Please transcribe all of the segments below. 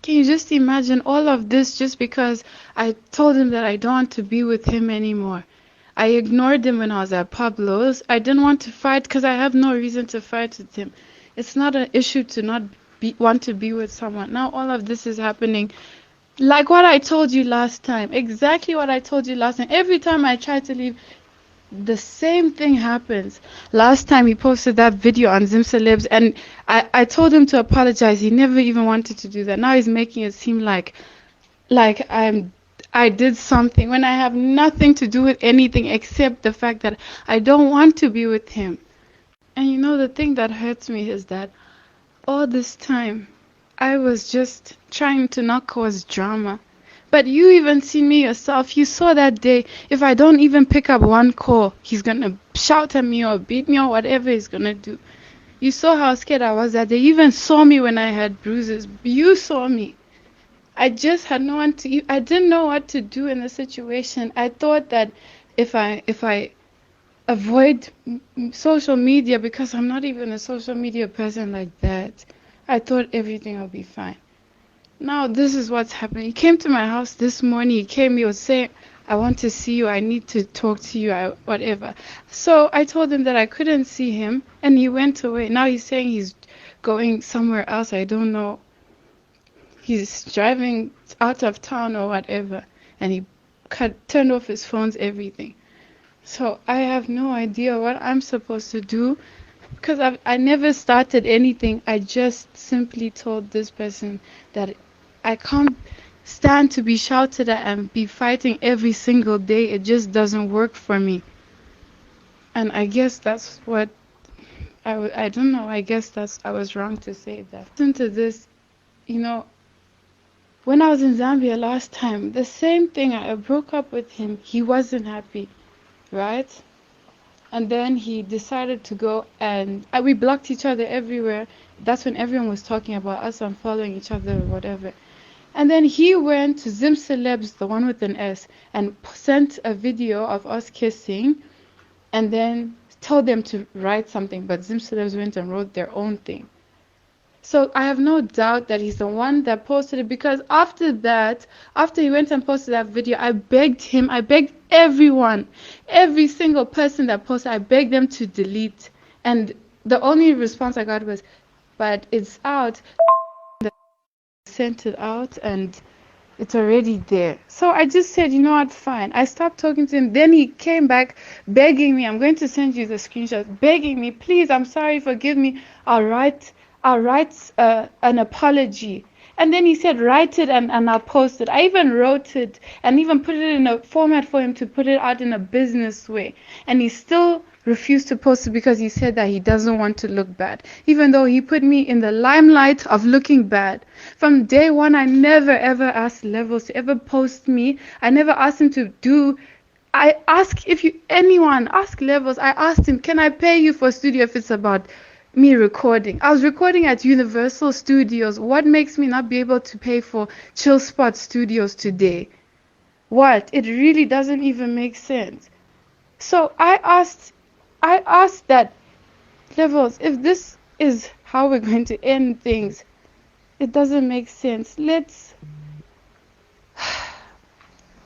Can you just imagine all of this just because I told him that I don't want to be with him anymore? I ignored him when I was at Pablo's. I didn't want to fight because I have no reason to fight with him. It's not an issue to not want to be with someone. Now all of this is happening. Like what I told you last time. Exactly what I told you last time. Every time I try to leave, the same thing happens. Last time he posted that video on Zim Celebs, and I told him to apologize. He never even wanted to do that. Now he's making it seem like I did something when I have nothing to do with anything except the fact that I don't want to be with him. And you know, the thing that hurts me is that all this time I was just trying to not cause drama. But you even seen me yourself. You saw that day. If I don't even pick up one call, he's gonna shout at me or beat me or whatever he's gonna do. You saw how scared I was that day. You even saw me when I had bruises. You saw me. I just had no one to. I didn't know what to do in the situation. I thought that if I avoid social media, because I'm not even a social media person like that, I thought everything will be fine. Now this is what's happening. He came to my house this morning. He was saying, I want to see you. I need to talk to you, whatever. So I told him that I couldn't see him, and he went away. Now he's saying he's going somewhere else. I don't know. He's driving out of town or whatever, and he turned off his phones, everything. So I have no idea what I'm supposed to do, because I never started anything. I just simply told this person that I can't stand to be shouted at and be fighting every single day. It just doesn't work for me. And I guess that's what I don't know. I guess I was wrong to say that. Listen to this. You know, when I was in Zambia last time, the same thing. I broke up with him. He wasn't happy, right? And then he decided to go, and we blocked each other everywhere. That's when everyone was talking about us unfollowing each other or whatever. And then he went to Zim Celebs, the one with an S, and sent a video of us kissing, and then told them to write something. But Zim Celebs went and wrote their own thing. So I have no doubt that he's the one that posted it, because after that, after he went and posted that video, I begged him, I begged everyone, every single person that posted, I begged them to delete. And the only response I got was, but it's out. Sent it out and it's already there. So I just said, you know what, fine. I stopped talking to him. Then he came back begging me. I'm going to send you the screenshot. Begging me, please, I'm sorry, forgive me. I'll write an apology. And then he said, write it and I'll post it. I even wrote it and even put it in a format for him to put it out in a business way. And he still refused to post it because he said that he doesn't want to look bad. Even though he put me in the limelight of looking bad. From day one, I never ever asked Levels to ever post me. I never asked him to do. I ask anyone, ask Levels. I asked him, can I pay you for studio if it's about me recording? I was recording at Universal Studios. What makes me not be able to pay for Chill Spot Studios today? What? It really doesn't even make sense. So I asked that, Levels, if this is how we're going to end things, it doesn't make sense. Let's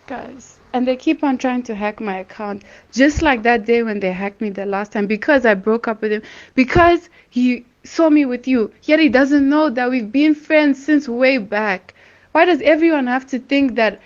guys. And they keep on trying to hack my account, just like that day when they hacked me the last time, because I broke up with him, because he saw me with you, yet he doesn't know that we've been friends since way back. Why does everyone have to think that